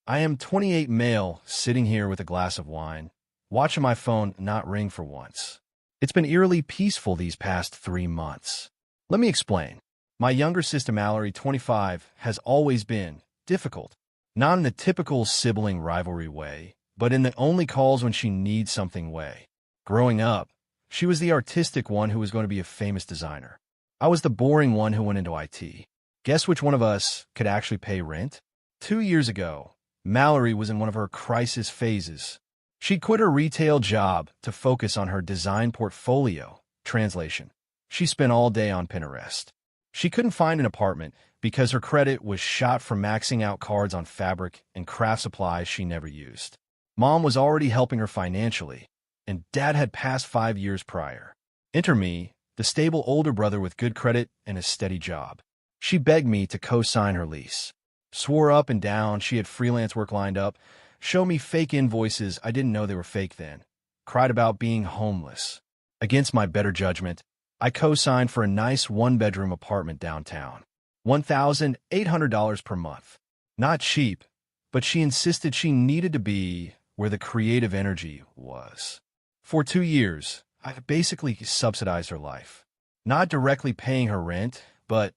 I am 28 male, sitting here with a glass of wine, watching my phone not ring for once. It's been eerily peaceful these past 3 months. Let me explain. My younger sister Mallory, 25, has always been difficult. Not in the typical sibling rivalry way, but in the only calls when she needs something way. Growing up, she was the artistic one who was going to be a famous designer. I was the boring one who went into IT. Guess which one of us could actually pay rent? 2 years ago, Mallory was in one of her crisis phases. She quit her retail job to focus on her design portfolio. Translation: she spent all day on Pinterest. She couldn't find an apartment because her credit was shot from maxing out cards on fabric and craft supplies she never used. Mom was already helping her financially, and Dad had passed 5 years prior. Enter me, the stable older brother with good credit and a steady job. She begged me to co-sign her lease. Swore up and down she had freelance work lined up, showed me fake invoices I didn't know they were fake then, cried about being homeless. Against my better judgment, I co-signed for a nice one-bedroom apartment downtown. $1,800 per month. Not cheap, but she insisted she needed to be where the creative energy was. For 2 years, I basically subsidized her life. Not directly paying her rent, but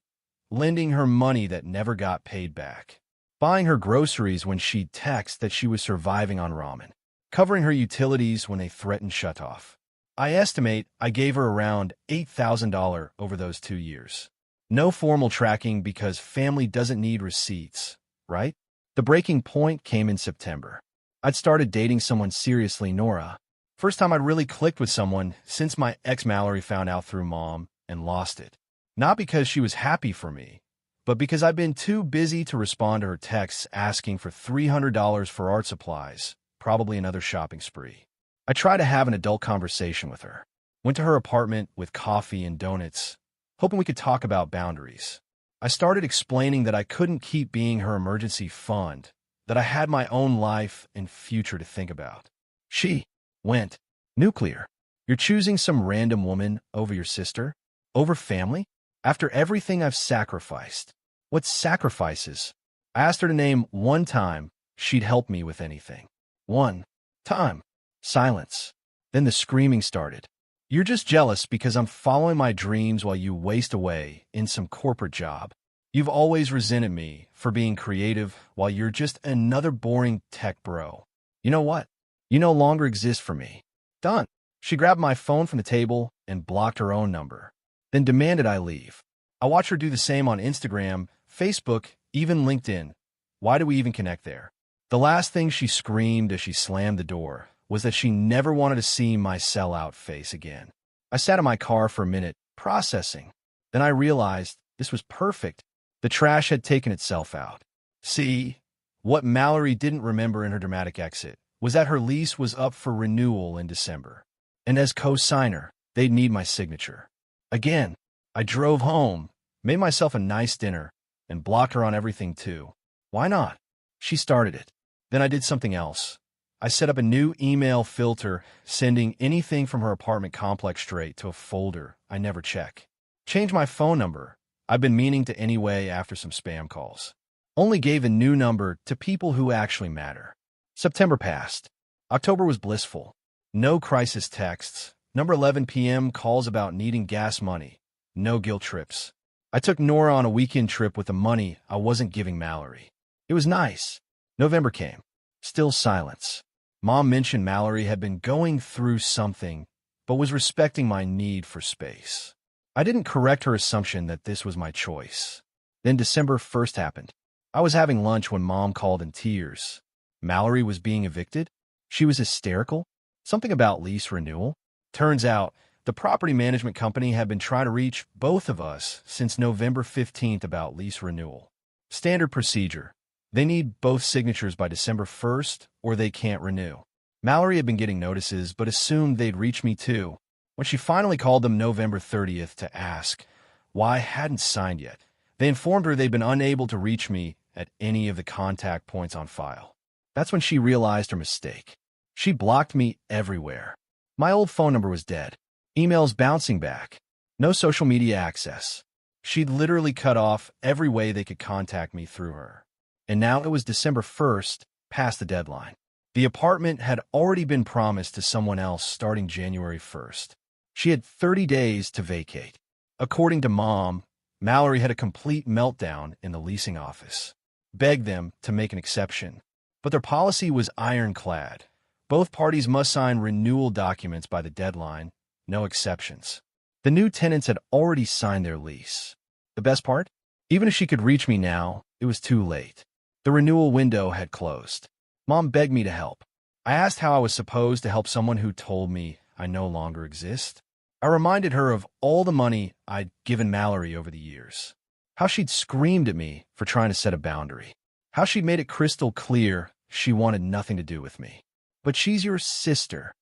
lending her money that never got paid back. Buying her groceries when she'd text that she was surviving on ramen. Covering her utilities when they threatened shutoff. I estimate I gave her around $8,000 over those 2 years. No formal tracking because family doesn't need receipts, right? The breaking point came in September. I'd started dating someone seriously, Nora. First time I'd really clicked with someone since my ex Mallory found out through Mom and lost it. Not because she was happy for me, but because I'd been too busy to respond to her texts asking for $300 for art supplies, probably another shopping spree. I tried to have an adult conversation with her. Went to her apartment with coffee and donuts, hoping we could talk about boundaries. I started explaining that I couldn't keep being her emergency fund, that I had my own life and future to think about. She went nuclear. You're choosing some random woman over your sister? Over family? After everything I've sacrificed. What sacrifices? I asked her to name one time she'd help me with anything. One time. Silence. Then the screaming started. You're just jealous because I'm following my dreams while you waste away in some corporate job. You've always resented me for being creative while you're just another boring tech bro. You know what? You no longer exist for me. Done. She grabbed my phone from the table and blocked her own number, then demanded I leave. I watched her do the same on Instagram, Facebook, even LinkedIn. Why do we even connect there? The last thing she screamed as she slammed the door was that she never wanted to see my sellout face again. I sat in my car for a minute, processing. Then I realized this was perfect. The trash had taken itself out. See, what Mallory didn't remember in her dramatic exit was that her lease was up for renewal in December. And as co-signer, they'd need my signature. Again, I drove home, made myself a nice dinner, and blocked her on everything too. Why not? She started it. Then I did something else. I set up a new email filter, sending anything from her apartment complex straight to a folder I never check. Changed my phone number. I've been meaning to anyway after some spam calls. Only gave a new number to people who actually matter. September passed. October was blissful. No crisis texts. Number 11 p.m. calls about needing gas money. No guilt trips. I took Nora on a weekend trip with the money I wasn't giving Mallory. It was nice. November came. Still silence. Mom mentioned Mallory had been going through something, but was respecting my need for space. I didn't correct her assumption that this was my choice. Then December 1st happened. I was having lunch when Mom called in tears. Mallory was being evicted? She was hysterical? Something about lease renewal? Turns out, the property management company had been trying to reach both of us since November 15th about lease renewal. Standard procedure. They need both signatures by December 1st, or they can't renew. Mallory had been getting notices, but assumed they'd reach me too. When she finally called them November 30th to ask why I hadn't signed yet, they informed her they'd been unable to reach me at any of the contact points on file. That's when she realized her mistake. She blocked me everywhere. My old phone number was dead. Emails bouncing back. No social media access. She'd literally cut off every way they could contact me through her. And now it was December 1st, past the deadline. The apartment had already been promised to someone else starting January 1st. She had 30 days to vacate. According to Mom, Mallory had a complete meltdown in the leasing office, begged them to make an exception. But their policy was ironclad. Both parties must sign renewal documents by the deadline, no exceptions. The new tenants had already signed their lease. The best part? Even if she could reach me now, it was too late. The renewal window had closed. Mom begged me to help. I asked how I was supposed to help someone who told me I no longer exist. I reminded her of all the money I'd given Mallory over the years. How she'd screamed at me for trying to set a boundary. How she'd made it crystal clear she wanted nothing to do with me. But she's your sister.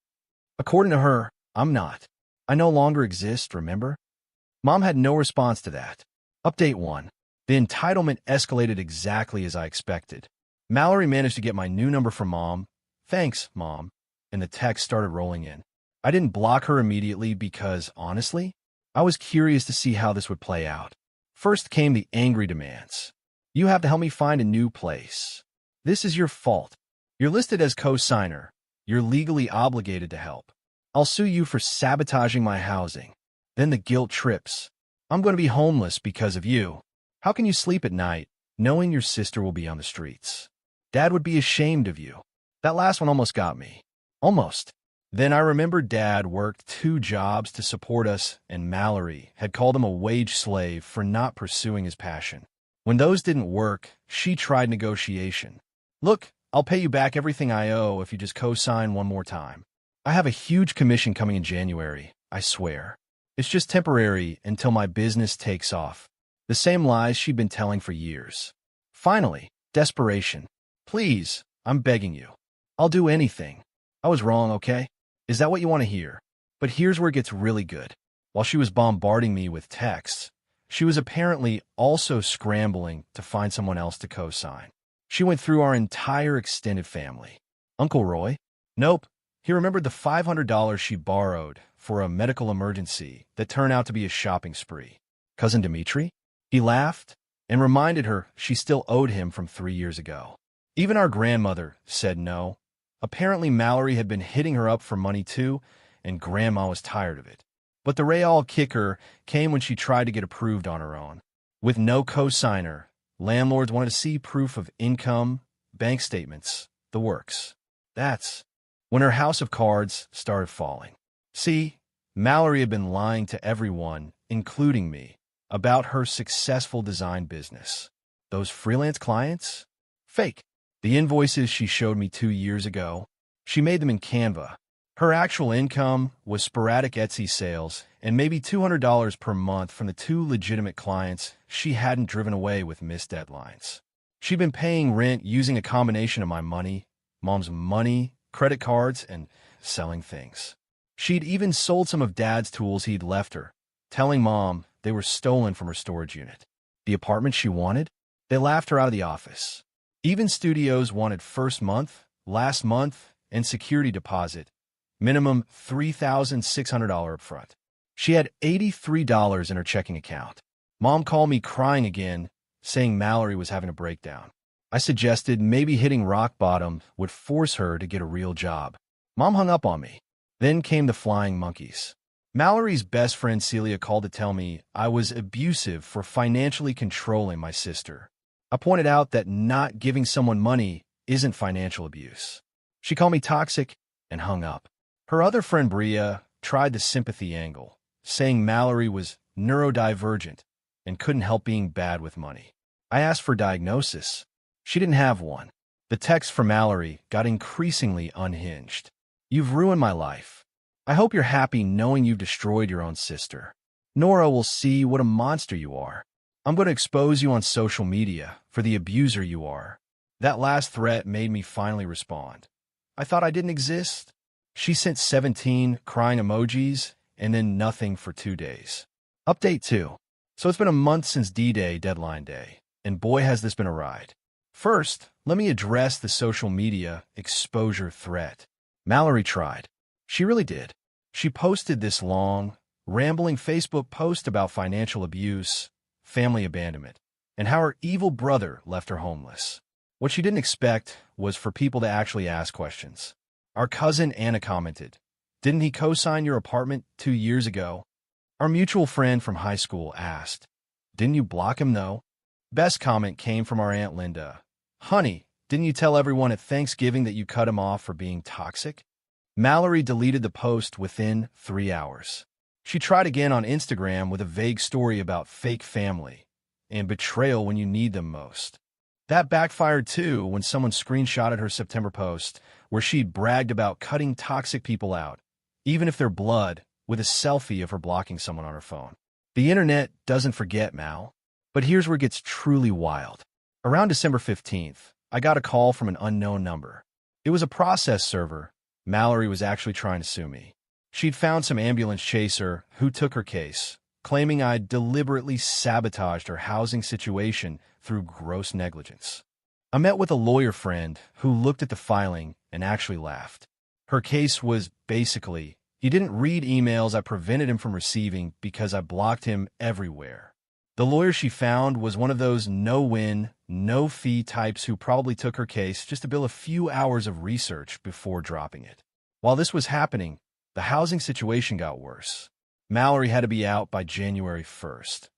According to her, I'm not. I no longer exist, remember? Mom had no response to that. Update 1. The entitlement escalated exactly as I expected. Mallory managed to get my new number from Mom. Thanks, Mom. And the text started rolling in. I didn't block her immediately because, honestly, I was curious to see how this would play out. First came the angry demands. You have to help me find a new place. This is your fault. You're listed as co-signer. You're legally obligated to help. I'll sue you for sabotaging my housing. Then the guilt trips. I'm going to be homeless because of you. How can you sleep at night knowing your sister will be on the streets? Dad would be ashamed of you. That last one almost got me. Almost. Then I remembered Dad worked 2 jobs to support us, and Mallory had called him a wage slave for not pursuing his passion. When those didn't work, she tried negotiation. Look, I'll pay you back everything I owe if you just co-sign one more time. I have a huge commission coming in January, I swear. It's just temporary until my business takes off. The same lies she'd been telling for years. Finally, desperation. Please, I'm begging you. I'll do anything. I was wrong, okay? Is that what you want to hear? But here's where it gets really good. While she was bombarding me with texts, she was apparently also scrambling to find someone else to co-sign. She went through our entire extended family. Uncle Roy? Nope. He remembered the $500 she borrowed for a medical emergency that turned out to be a shopping spree. Cousin Dimitri? He laughed and reminded her she still owed him from 3 years ago. Even our grandmother said no. Apparently Mallory had been hitting her up for money too, and Grandma was tired of it. But the real kicker came when she tried to get approved on her own. With no co-signer, landlords wanted to see proof of income, bank statements, the works. That's when her house of cards started falling. See, Mallory had been lying to everyone, including me, about her successful design business. Those freelance clients? Fake. The invoices she showed me 2 years ago, she made them in Canva. Her actual income was sporadic Etsy sales and maybe $200 per month from the 2 legitimate clients she hadn't driven away with missed deadlines. She'd been paying rent using a combination of my money, Mom's money, credit cards, and selling things. She'd even sold some of Dad's tools he'd left her, telling Mom they were stolen from her storage unit. The apartment she wanted? They laughed her out of the office. Even studios wanted first month, last month, and security deposit, minimum $3,600 upfront. She had $83 in her checking account. Mom called me crying again, saying Mallory was having a breakdown. I suggested maybe hitting rock bottom would force her to get a real job. Mom hung up on me. Then came the flying monkeys. Mallory's best friend Celia called to tell me I was abusive for financially controlling my sister. I pointed out that not giving someone money isn't financial abuse. She called me toxic and hung up. Her other friend Bria tried the sympathy angle, saying Mallory was neurodivergent and couldn't help being bad with money. I asked for diagnosis. She didn't have one. The text from Mallory got increasingly unhinged. You've ruined my life. I hope you're happy knowing you've destroyed your own sister. Nora will see what a monster you are. I'm going to expose you on social media for the abuser you are. That last threat made me finally respond. I thought I didn't exist. She sent 17 crying emojis and then nothing for 2 days. Update 2. So it's been a month since D-Day deadline day, and boy has this been a ride. First, let me address the social media exposure threat. Mallory tried. She really did. She posted this long, rambling Facebook post about financial abuse, family abandonment, and how her evil brother left her homeless. What she didn't expect was for people to actually ask questions. Our cousin Anna commented, "Didn't he co-sign your apartment 2 years ago?" Our mutual friend from high school asked, "Didn't you block him though?" Best comment came from our Aunt Linda. "Honey, didn't you tell everyone at Thanksgiving that you cut him off for being toxic?" Mallory deleted the post within 3 hours. She tried again on Instagram with a vague story about fake family and betrayal when you need them most. That backfired too when someone screenshotted her September post where she'd bragged about cutting toxic people out, even if they're blood, with a selfie of her blocking someone on her phone. The internet doesn't forget, Mal. But here's where it gets truly wild. Around December 15th, I got a call from an unknown number. It was a process server. Mallory was actually trying to sue me. She'd found some ambulance chaser who took her case, claiming I'd deliberately sabotaged her housing situation through gross negligence. I met with a lawyer friend who looked at the filing and actually laughed. Her case was basically, he didn't read emails I prevented him from receiving because I blocked him everywhere. The lawyer she found was one of those no-win, no-fee types who probably took her case just to bill a few hours of research before dropping it. While this was happening, the housing situation got worse. Mallory had to be out by January 1st.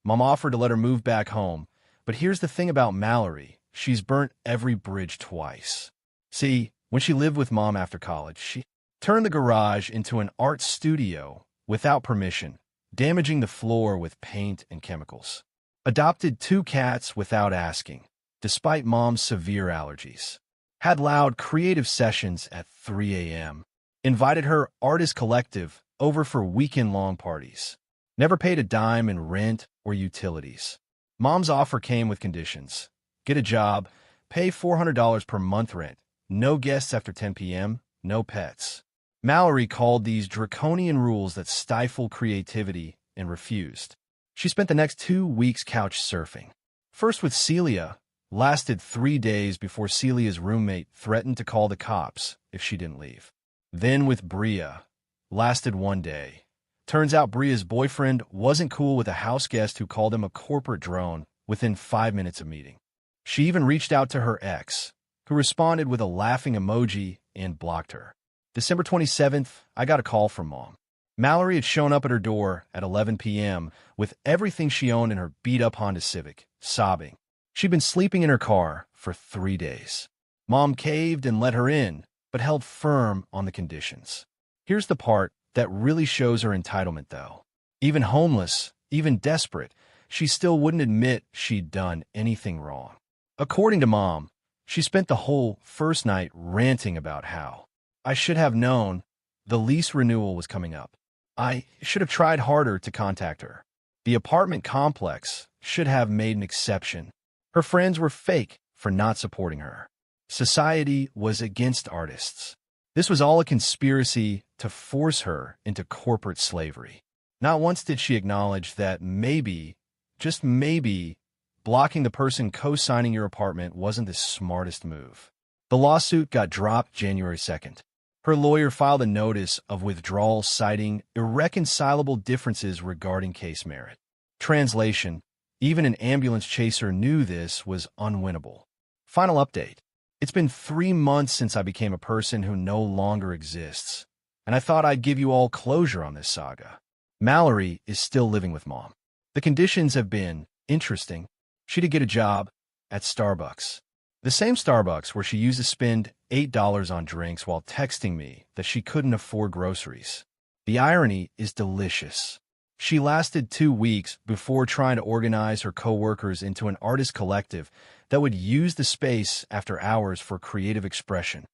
Mom offered to let her move back home, but here's the thing about Mallory. She's burnt every bridge twice. See, when she lived with Mom after college, she turned the garage into an art studio without permission, damaging the floor with paint and chemicals. Adopted 2 cats without asking, despite Mom's severe allergies. Had loud creative sessions at 3 a.m. Invited her artist collective over for weekend-long parties. Never paid a dime in rent or utilities. Mom's offer came with conditions. Get a job, pay $400 per month rent, no guests after 10 p.m., no pets. Mallory called these draconian rules that stifle creativity and refused. She spent the next 2 weeks couch surfing. First with Celia, lasted 3 days before Celia's roommate threatened to call the cops if she didn't leave. Then with Bria, lasted 1 day. Turns out Bria's boyfriend wasn't cool with a house guest who called him a corporate drone within 5 minutes of meeting. She even reached out to her ex, who responded with a laughing emoji and blocked her. December 27th, I got a call from Mom. Mallory had shown up at her door at 11 p.m. with everything she owned in her beat-up Honda Civic, sobbing. She'd been sleeping in her car for 3 days. Mom caved and let her in, but held firm on the conditions. Here's the part that really shows her entitlement, though. Even homeless, even desperate, she still wouldn't admit she'd done anything wrong. According to Mom, she spent the whole first night ranting about how I should have known the lease renewal was coming up. I should have tried harder to contact her. The apartment complex should have made an exception. Her friends were fake for not supporting her. Society was against artists. This was all a conspiracy to force her into corporate slavery. Not once did she acknowledge that maybe, just maybe, blocking the person co-signing your apartment wasn't the smartest move. The lawsuit got dropped January 2nd. Her lawyer filed a notice of withdrawal citing irreconcilable differences regarding case merit. Translation: even an ambulance chaser knew this was unwinnable. Final update. It's been 3 months since I became a person who no longer exists, and I thought I'd give you all closure on this saga. Mallory is still living with Mom. The conditions have been interesting. She did get a job at Starbucks. The same Starbucks where she used to spend $8 on drinks while texting me that she couldn't afford groceries. The irony is delicious. She lasted 2 weeks before trying to organize her coworkers into an artist collective that would use the space after hours for creative expression.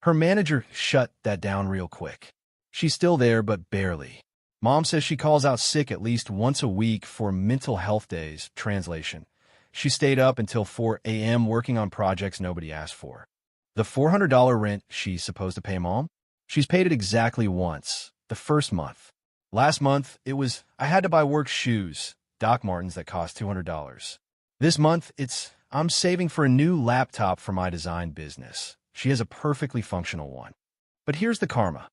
Her manager shut that down real quick. She's still there, but barely. Mom says she calls out sick at least once a week for mental health days. Translation: she stayed up until 4 a.m. working on projects nobody asked for. The $400 rent she's supposed to pay Mom? She's paid it exactly once, the first month. Last month, it was, I had to buy work shoes, Doc Martens that cost $200. This month, it's, I'm saving for a new laptop for my design business. She has a perfectly functional one. But here's the karma.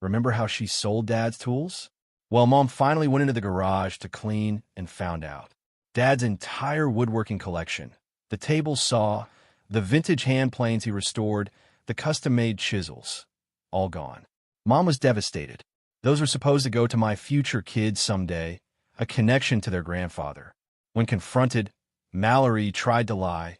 Remember how she sold Dad's tools? Well, Mom finally went into the garage to clean and found out. Dad's entire woodworking collection, the table saw, The vintage hand planes he restored, the custom-made chisels, all gone. Mom was devastated. Those were supposed to go to my future kids someday, a connection to their grandfather. When confronted, Mallory tried to lie,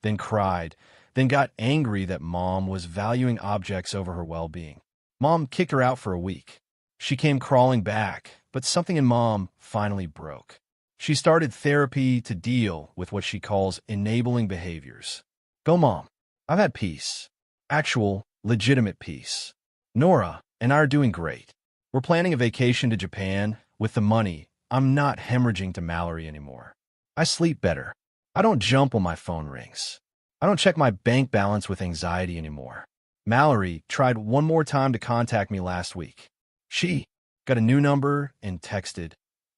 then cried, then got angry that Mom was valuing objects over her well-being. Mom kicked her out for a week. She came crawling back, but something in Mom finally broke. She started therapy to deal with what she calls enabling behaviors. Go, Mom. I've had peace. Actual, legitimate peace. Nora and I are doing great. We're planning a vacation to Japan. With the money, I'm not hemorrhaging to Mallory anymore. I sleep better. I don't jump when my phone rings. I don't check my bank balance with anxiety anymore. Mallory tried one more time to contact me last week. She got a new number and texted,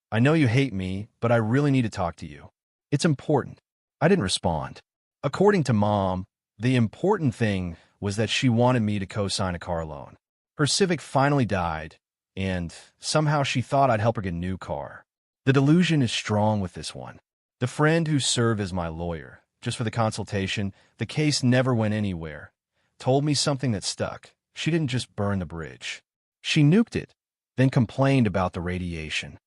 "I know you hate me, but I really need to talk to you. It's important." I didn't respond. According to Mom, the important thing was that she wanted me to co-sign a car loan. Her Civic finally died, and somehow she thought I'd help her get a new car. The delusion is strong with this one. The friend who served as my lawyer, just for the consultation, the case never went anywhere, told me something that stuck. She didn't just burn the bridge. She nuked it, then complained about the radiation.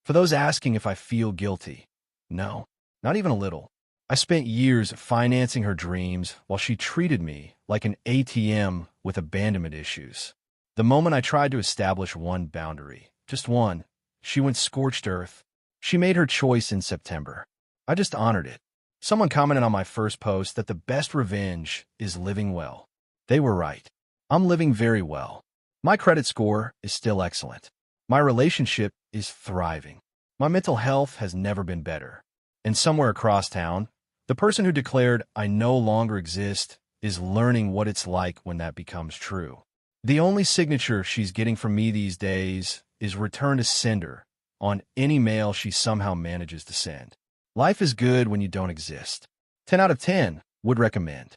For those asking if I feel guilty, no, not even a little. I spent years financing her dreams while she treated me like an ATM with abandonment issues. The moment I tried to establish one boundary, just one, she went scorched earth. She made her choice in September. I just honored it. Someone commented on my first post that the best revenge is living well. They were right. I'm living very well. My credit score is still excellent. My relationship is thriving. My mental health has never been better. And somewhere across town, the person who declared I no longer exist is learning what it's like when that becomes true. The only signature she's getting from me these days is return to sender on any mail she somehow manages to send. Life is good when you don't exist. 10 out of 10 would recommend.